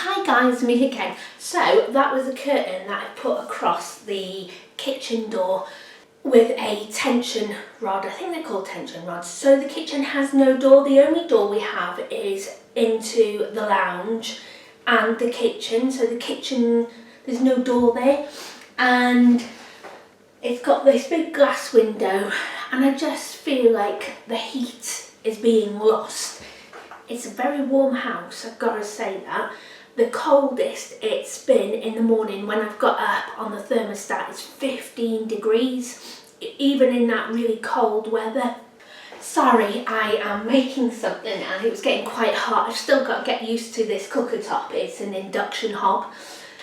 Hi guys, me again. So that was a curtain that I put across the kitchen door with a tension rod. I think they're called tension rods. So the kitchen has no door. The only door we have is into the lounge and the kitchen. So the kitchen, there's no door there. And it's got this big glass window and I just feel like the heat is being lost. It's a very warm house, I've got to say that. The coldest it's been in the morning when I've got up on the thermostat is 15 degrees, even in that really cold weather. Sorry, I am making something and it was getting quite hot. I've still got to get used to this cooker top. It's an induction hob.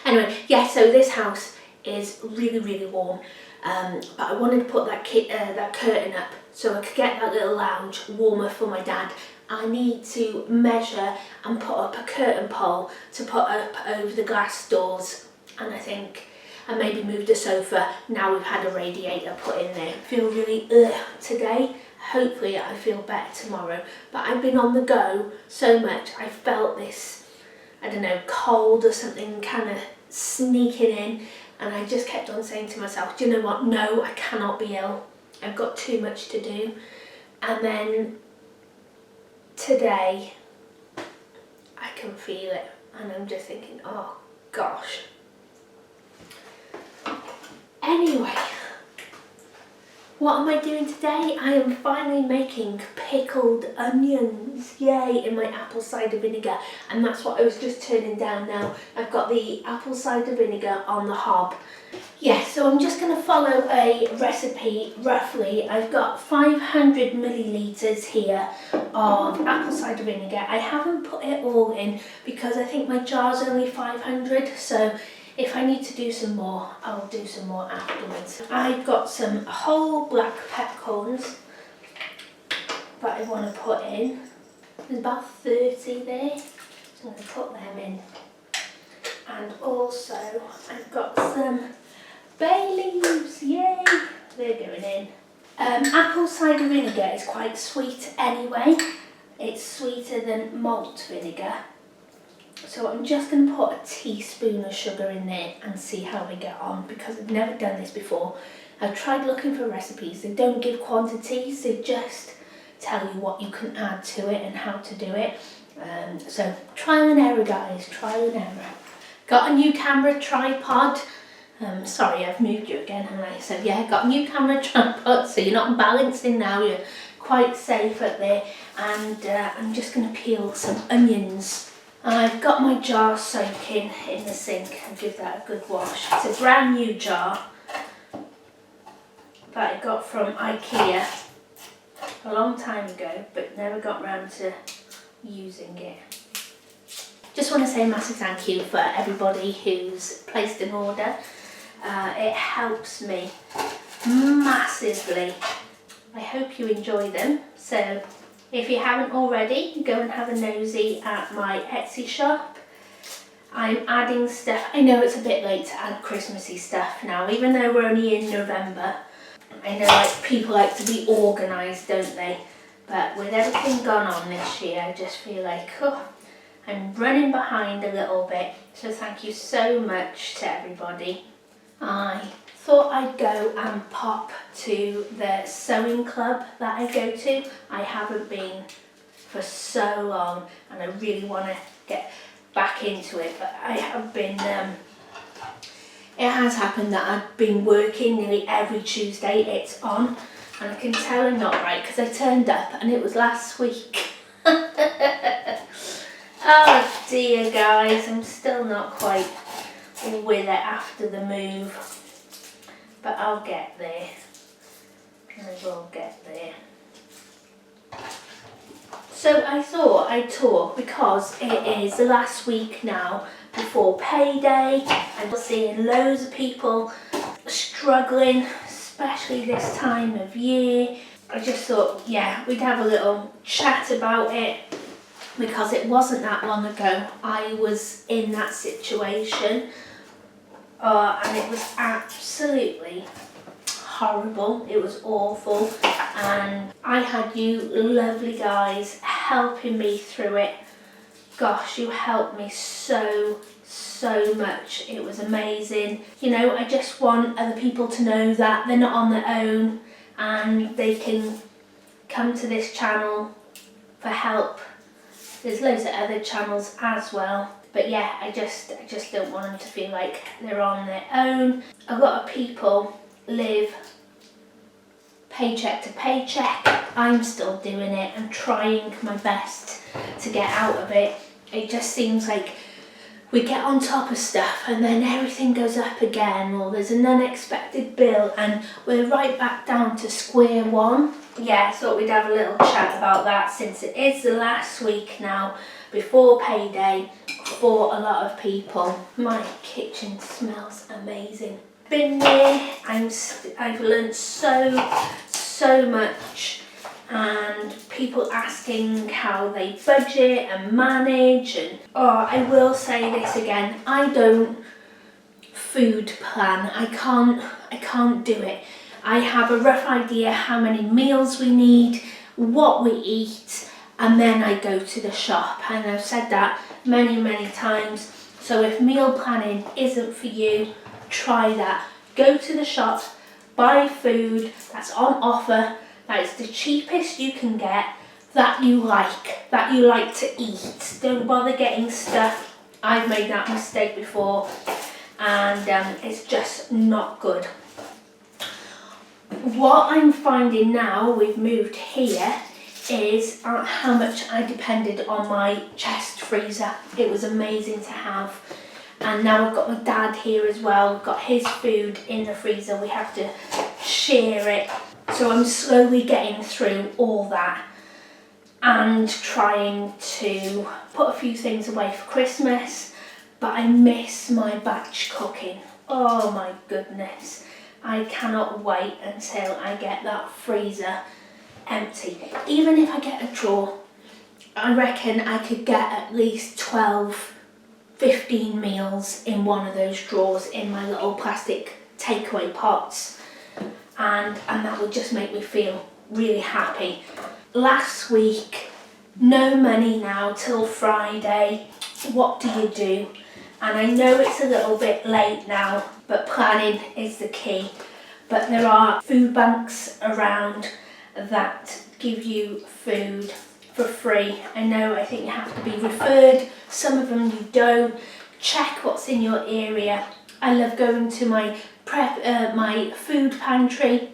Anyway, yeah, so this house is really warm. But I wanted to put that curtain up so I could get that little lounge warmer for my dad. I need to measure and put up a curtain pole to put up over the glass doors, and I think I maybe moved the sofa now we've had a radiator put in there. I feel really today. Hopefully I feel better tomorrow, but I've been on the go so much I felt this, I don't know, cold or something kind of sneaking in, and I just kept on saying to myself, do you know what, no, I cannot be ill, I've got too much to do. And then today I can feel it and I'm just thinking, oh gosh. Anyway, what am I doing today? I am finally making pickled onions, yay, in my apple cider vinegar, and that's what I was just turning down now. I've got the apple cider vinegar on the hob. Yeah, so I'm just going to follow a recipe roughly. I've got 500 millilitres here of apple cider vinegar. I haven't put it all in because I think my jar's only 500, so if I need to do some more, I'll do some more afterwards. I've got some whole black peppercorns that I want to put in. There's about 30 there, so I'm going to put them in. And also I've got some bay leaves, yay, they're going in. Apple cider vinegar is quite sweet anyway. It's sweeter than malt vinegar. So I'm just going to put a teaspoon of sugar in there and see how we get on, because I've never done this before. I've tried looking for recipes, they don't give quantities, they just tell you what you can add to it and how to do it. So trial and error guys, trial and error. Got a new camera tripod. Sorry, I've moved you again, haven't I? So yeah, got a new camera tripod, so you're not balancing now, you're quite safe up there. And I'm just going to peel some onions. I've got my jar soaking in the sink and give that a good wash. It's a brand new jar that I got from IKEA a long time ago, but never got round to using it. Just want to say a massive thank you for everybody who's placed an order. It helps me massively. I hope you enjoy them. So if you haven't already, go and have a nosy at my Etsy shop. I'm adding stuff. I know it's a bit late to add Christmassy stuff now, even though we're only in November. I know like people like to be organised, don't they? But with everything gone on this year, I just feel like, I'm running behind a little bit. So thank you so much to everybody. I thought I'd go and pop to the sewing club that I go to. I haven't been for so long and I really want to get back into it, but I have been, it has happened that I've been working nearly every Tuesday it's on, and I can tell I'm not right because I turned up and it was last week. Oh dear guys, I'm still not quite with it after the move, but I'll get there. I will get there. So I thought I'd talk because it is the last week now before payday and we're seeing loads of people struggling, especially this time of year. I just thought, yeah, we'd have a little chat about it because it wasn't that long ago I was in that situation. And it was absolutely horrible, it was awful, and I had you lovely guys helping me through it Gosh, you helped me so much. It was amazing. You know, I just want other people to know that they're not on their own and they can come to this channel for help. There's loads of other channels as well. But yeah, I just don't want them to feel like they're on their own. A lot of people live paycheck to paycheck. I'm still doing it and trying my best to get out of it. It just seems like we get on top of stuff and then everything goes up again, or there's an unexpected bill and we're right back down to square one. Yeah, I thought we'd have a little chat about that since it is the last week now before payday for a lot of people. My kitchen smells amazing. Been there, I've learned so much, and people asking how they budget and manage, and I will say this again, I don't food plan. I can't do it. I have a rough idea how many meals we need, what we eat, and then I go to the shop, and I've said that many times. So if meal planning isn't for you, try that. Go to the shop, buy food that's on offer, that is the cheapest you can get, that you like to eat. Don't bother getting stuff. I've made that mistake before, and it's just not good. What I'm finding now we've moved here is how much I depended on my chest freezer. It was amazing to have. And now I've got my dad here as well. We've got his food in the freezer. We have to share it. So I'm slowly getting through all that and trying to put a few things away for Christmas. But I miss my batch cooking. Oh my goodness. I cannot wait until I get that freezer empty. Even if I get a drawer, I reckon I could get at least 15 meals in one of those drawers in my little plastic takeaway pots, and that would just make me feel really happy. Last week, no money now till Friday. What do you do? And I know it's a little bit late now, but planning is the key. But there are food banks around that give you food for free. I think you have to be referred. Some of them you don't. Check what's in your area. I love going to my my food pantry.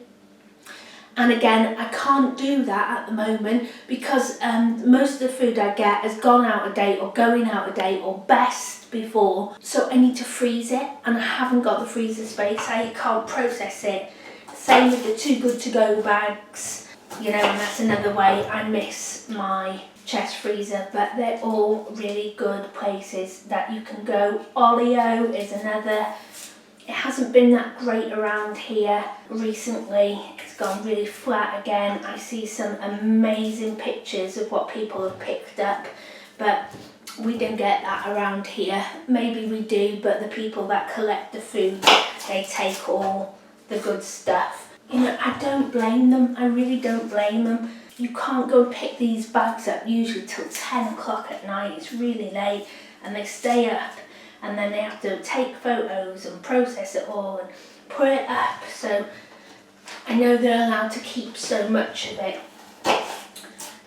And again, I can't do that at the moment because most of the food I get has gone out of date or going out of date or best before. So I need to freeze it, and I haven't got the freezer space. I can't process it. Same with the Too Good To Go bags. You know, and that's another way I miss my chest freezer, but they're all really good places that you can go. Olio is another. It hasn't been that great around here recently. It's gone really flat again. I see some amazing pictures of what people have picked up, but we don't get that around here. Maybe we do, but the people that collect the food, they take all the good stuff. You know, I don't blame them. I really don't blame them. You can't go pick these bags up usually till 10 o'clock at night. It's really late, and they stay up, and then they have to take photos and process it all and put it up. So I know they're allowed to keep so much of it,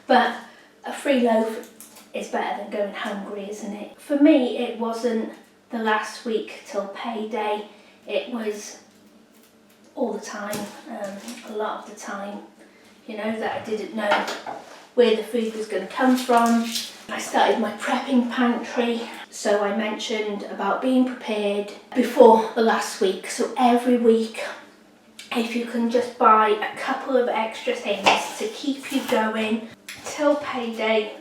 but a free loaf is better than going hungry, isn't it? For me, it wasn't the last week till payday. It was all the time, a lot of the time, you know, that I didn't know where the food was going to come from. I started my prepping pantry, so I mentioned about being prepared before the last week. So every week, if you can just buy a couple of extra things to keep you going till payday,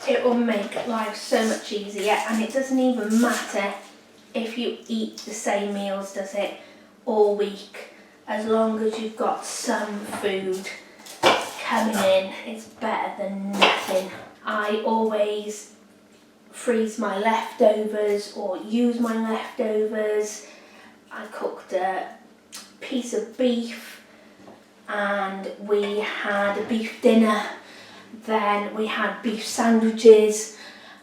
it will make life so much easier. And it doesn't even matter if you eat the same meals, does it, all week? As long as you've got some food coming in, it's better than nothing. I always freeze my leftovers or use my leftovers. I cooked a piece of beef and we had a beef dinner. Then we had beef sandwiches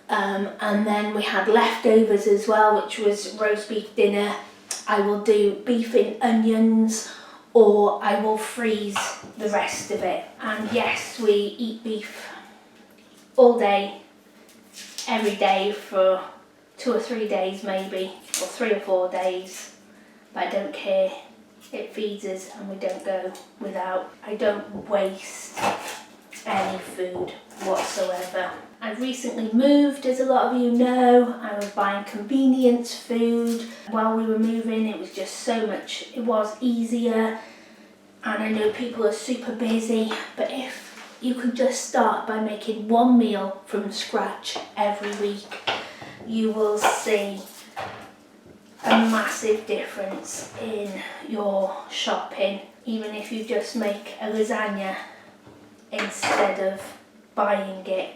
And then we had leftovers as well, which was roast beef dinner. I will do beef in onions, or I will freeze the rest of it. And yes, we eat beef all day, every day for 2 or 3 days maybe, or 3 or 4 days. But I don't care. It feeds us and we don't go without. I don't waste any food whatsoever. I've recently moved, as a lot of you know. I was buying convenience food while we were moving. It was just so much, it was easier. And I know people are super busy, but if you could just start by making one meal from scratch every week, you will see a massive difference in your shopping. Even if you just make a lasagna instead of buying it,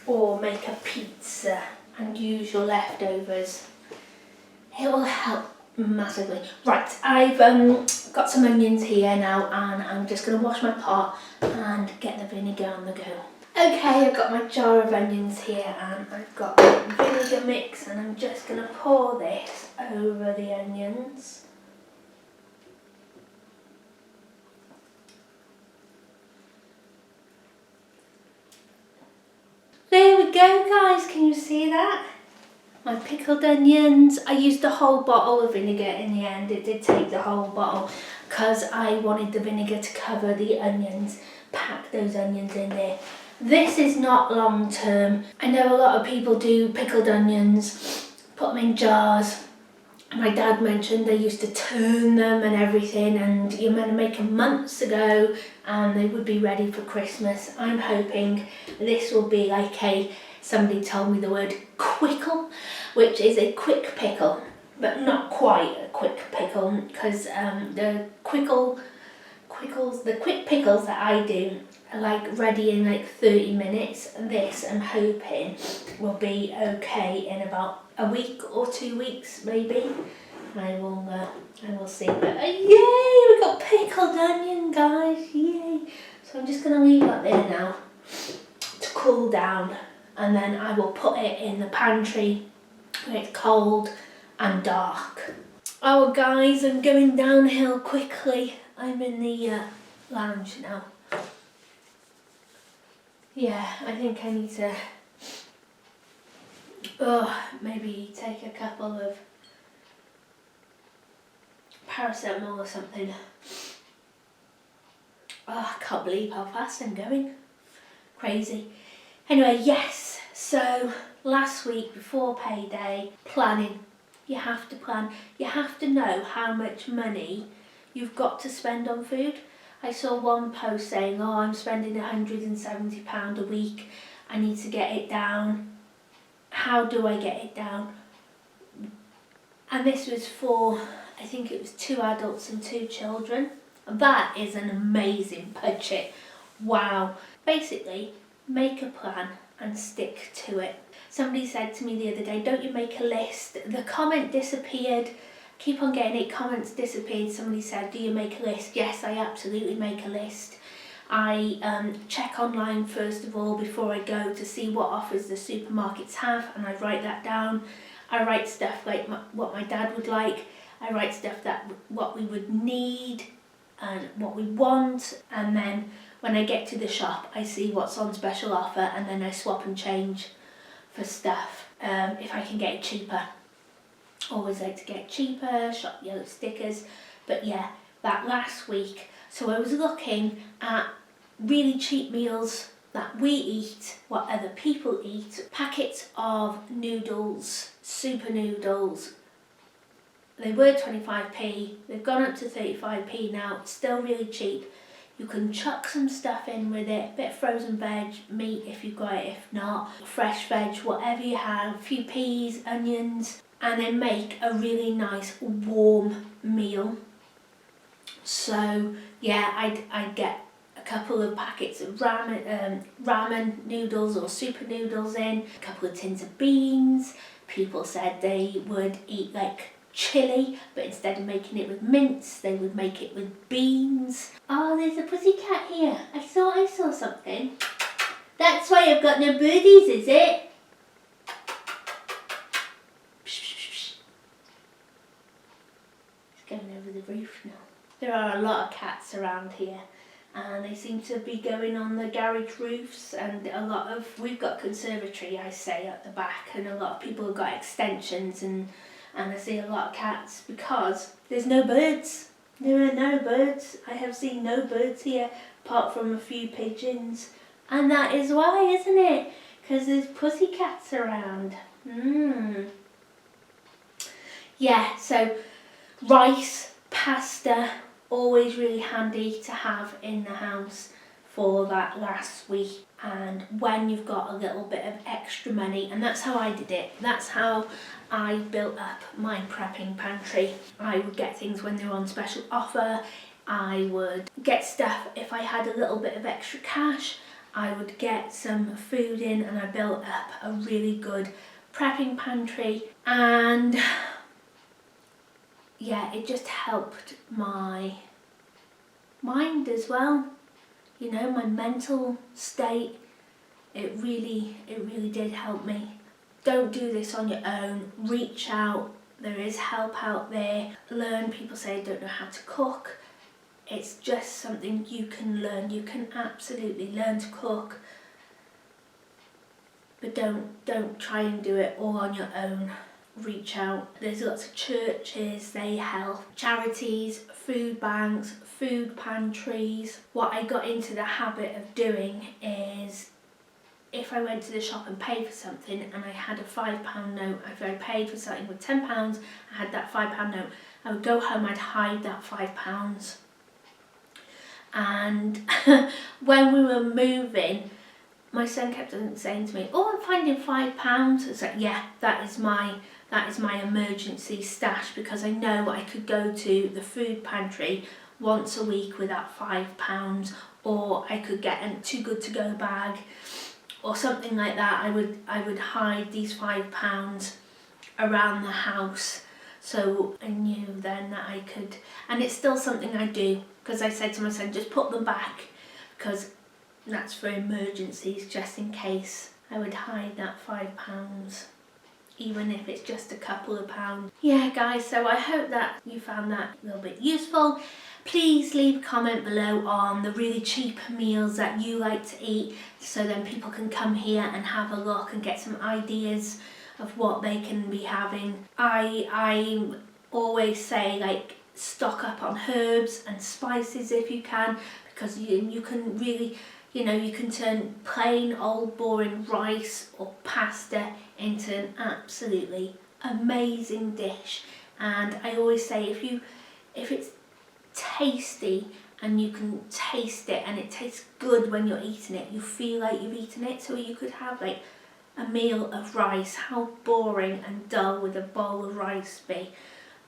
or make a pizza and use your leftovers, it will help massively. Right, I've got some onions here now, and I'm just going to wash my pot and get the vinegar on the go. Okay, I've got my jar of onions here, and I've got my vinegar mix, and I'm just going to pour this over the onions. There we go, guys, can you see that? My pickled onions. I used the whole bottle of vinegar in the end. It did take the whole bottle because I wanted the vinegar to cover the onions, pack those onions in there. This is not long term. I know a lot of people do pickled onions, put them in jars. My dad mentioned they used to turn them and everything, and you're meant to make them months ago and they would be ready for Christmas. I'm hoping this will be like somebody told me the word quickle, which is a quick pickle, but not quite a quick pickle, because the quick pickles that I do are like ready in like 30 minutes. This, I'm hoping, will be okay in about a week or 2 weeks maybe. I will see. But yay, we got pickled onion, guys, yay. So I'm just going to leave that there now to cool down, and then I will put it in the pantry when it's cold and dark. Oh guys, I'm going downhill quickly. I'm in the lounge now. Yeah, I think I need to maybe take a couple of paracetamol or something. Oh, I can't believe how fast I'm going. Crazy. Anyway, yes, so last week before payday, planning. You have to plan. You have to know how much money you've got to spend on food. I saw one post saying, oh, I'm spending £170 a week. I need to get it down. How do I get it down? And this was for, I think it was 2 adults and 2 children. That is an amazing budget. Wow. Basically, make a plan and stick to it. Somebody said to me the other day, don't you make a list? The comment disappeared. Keep on getting it, comments disappeared. Somebody said, do you make a list? Yes, I absolutely make a list. I check online first of all before I go to see what offers the supermarkets have, and I write that down. I write stuff like what my dad would like. I write stuff that what we would need and what we want, and then when I get to the shop I see what's on special offer, and then I swap and change for stuff if I can get it cheaper. Always like to get cheaper, shop yellow stickers. But yeah, that last week, so I was looking at really cheap meals that we eat, what other people eat. Packets of noodles, super noodles. They were 25p, they've gone up to 35p now. It's still really cheap. You can chuck some stuff in with it, a bit of frozen veg, meat if you've got it, if not, fresh veg, whatever you have, a few peas, onions, and then make a really nice warm meal. So yeah, I'd get a couple of packets of ramen noodles or super noodles in, a couple of tins of beans. People said they would eat like chili, but instead of making it with mince, they would make it with beans. Oh, there's a pussycat here. I thought I saw something. That's why I've got no birdies, is it? There are a lot of cats around here, and they seem to be going on the garage roofs, and we've got conservatory, I say, at the back, and a lot of people have got extensions, and I see a lot of cats because there's no birds. There are no birds. I have seen no birds here apart from a few pigeons, and that is why, isn't it? Because there's pussycats around. Yeah, so rice, pasta, always really handy to have in the house for that last week, and when you've got a little bit of extra money. And that's how I did it. That's how I built up my prepping pantry. I would get things when they were on special offer. I would get stuff if I had a little bit of extra cash. I would get some food in, and I built up a really good prepping pantry. And yeah, it just helped my mind as well, you know, my mental state. It really did help me. Don't do this on your own. Reach out. There is help out there. Learn. People say I don't know how to cook. It's just something you can learn. You can absolutely learn to cook, but don't try and do it all on your own. Reach out. There's lots of churches, they help, charities, food banks, food pantries. What I got into the habit of doing is, if I went to the shop and paid for something and I had a £5 note, if I paid for something with £10, I had that £5 note, I would go home, I'd hide that £5. And when we were moving, my son kept on saying to me, "Oh, I'm finding £5." It's like, yeah, that is my emergency stash, because I know I could go to the food pantry once a week with that £5, or I could get a too good to go bag or something like that. I would hide these £5 around the house, so I knew then that I could. And it's still something I do, because I said to my son, just put them back, because that's for emergencies, just in case. I would hide that £5, even if it's just a couple of pounds. Yeah guys, so I hope that you found that a little bit useful. Please leave a comment below on the really cheap meals that you like to eat, so then people can come here and have a look and get some ideas of what they can be having. I always say, like, stock up on herbs and spices if you can, because you can really, you know, you can turn plain old boring rice or pasta into an absolutely amazing dish. And I always say, if it's tasty and you can taste it and it tastes good when you're eating it, you feel like you've eaten it. So you could have like a meal of rice. How boring and dull would a bowl of rice be?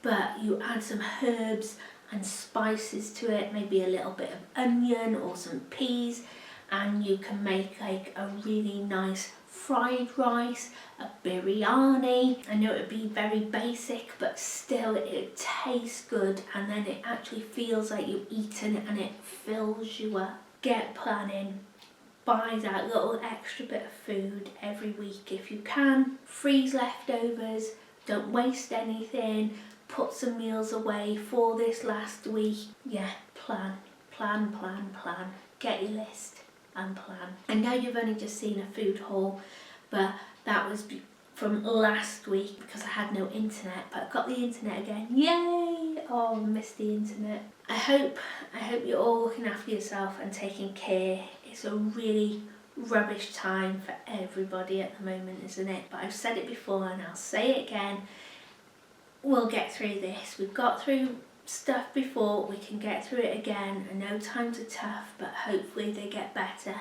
But you add some herbs and spices to it, maybe a little bit of onion or some peas, and you can make like a really nice fried rice, a biryani. I know it would be very basic, but still it tastes good, and then it actually feels like you've eaten it and it fills you up. Get planning. Buy that little extra bit of food every week if you can. Freeze leftovers. Don't waste anything. Put some meals away for this last week. Yeah, plan. Get your list and plan. I know you've only just seen a food haul, but that was from last week because I had no internet, but I've got the internet again. Yay! Oh, I missed the internet. I hope you're all looking after yourself and taking care. It's a really rubbish time for everybody at the moment, isn't it? But I've said it before and I'll say it again. We'll get through this. We've got through stuff before, we can get through it again. I know times are tough, but hopefully they get better.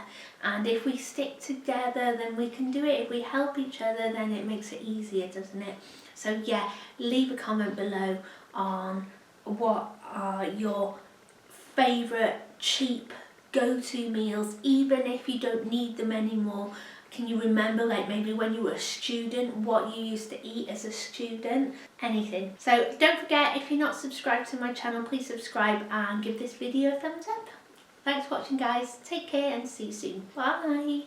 And if we stick together, then we can do it. If we help each other, then it makes it easier, doesn't it? So yeah, leave a comment below on what are your favourite cheap go-to meals, even if you don't need them anymore. Can you remember, like, maybe when you were a student, what you used to eat as a student? Anything. So don't forget, if you're not subscribed to my channel, please subscribe and give this video a thumbs up. Thanks for watching, guys. Take care and see you soon. Bye.